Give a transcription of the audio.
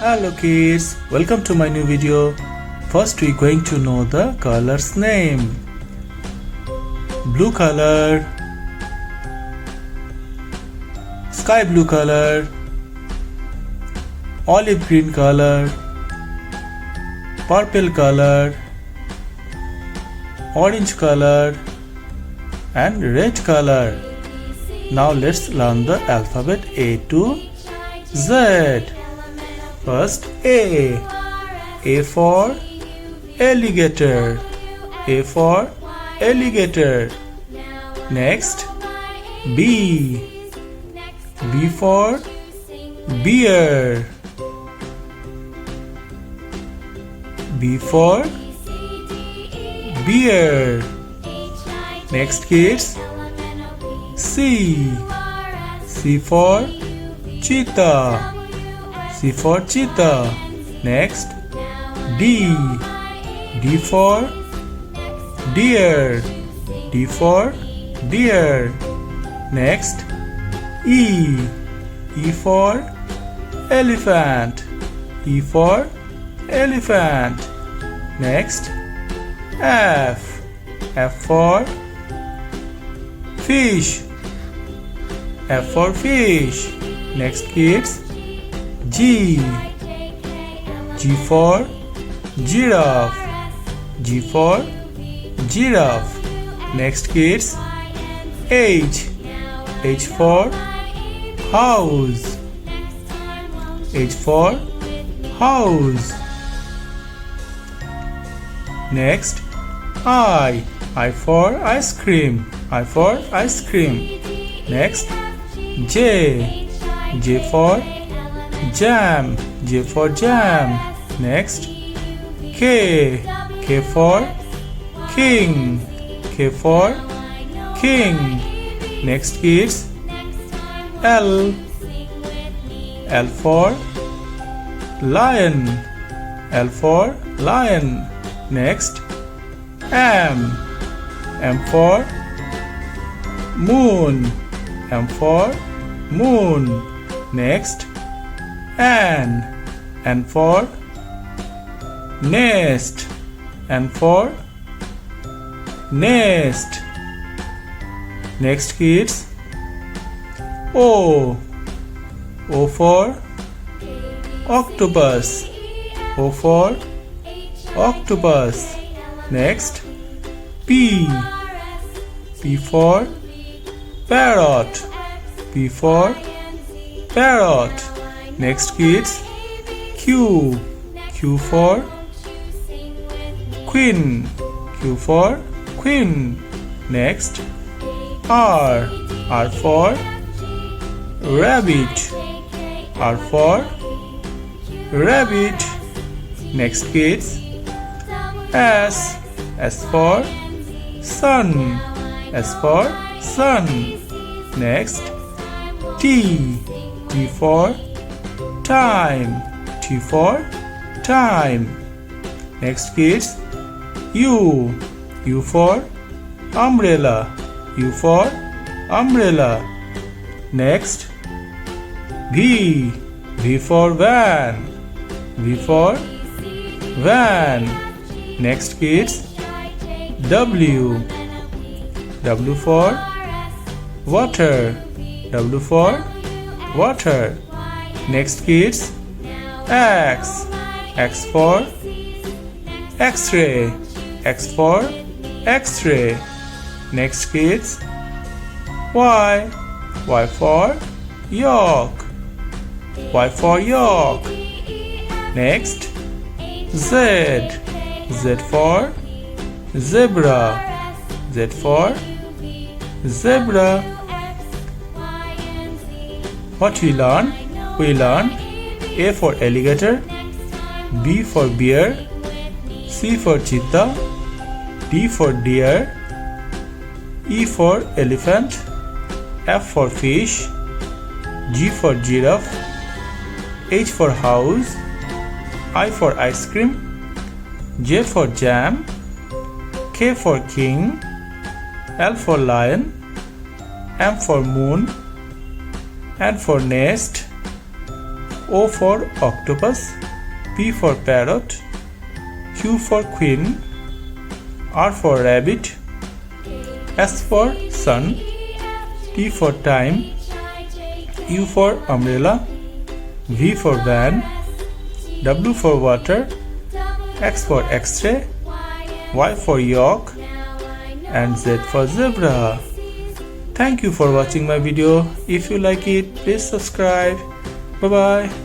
Hello kids, welcome to my new video. First we're going to know the color's name. Blue color, sky blue color, olive green color, purple color, orange color and red color. Now let's learn the alphabet A to Z. First A for alligator, A for alligator. Next B for bear, B for bear. Next kids, C for cheetah, C for cheetah. Next D for deer, D for deer. Next E for elephant, E for elephant. Next F for fish, F for fish. Next kids, G for giraffe, G for giraffe. Next kids, H for house, H for house. Next I for ice cream, I for ice cream. Next J for jam, J for jam. Next K for king, K for king. Next kids, L for lion, L for lion. Next M for moon, M for moon. Next N for nest, N for nest. Next kids, O for octopus, O for octopus. Next P for parrot, P for parrot. Next kids, Q for queen, Q for queen. Next R for rabbit, R for rabbit. Next kids, S for sun, S for sun. Next T for time, T for time. Next kids, U for umbrella, U for umbrella. Next V for van, V for van. Next kids, W for water, W for water. Next kids, X for X-ray, X for X-ray. Next kids, Y for York, Y for York. Next Z for zebra, Z for zebra. What we learn? We learn A for alligator, B for bear, C for cheetah, D for deer, E for elephant, F for fish, G for giraffe, H for house, I for ice cream, J for jam, K for king, L for lion, M for moon, N for nest, O for octopus, P for parrot, Q for queen, R for rabbit, S for sun, T for time, U for umbrella, V for van, W for water, X for X-ray, Y for york, and Z for zebra. Thank you for watching my video. If you like it, please subscribe. Bye bye.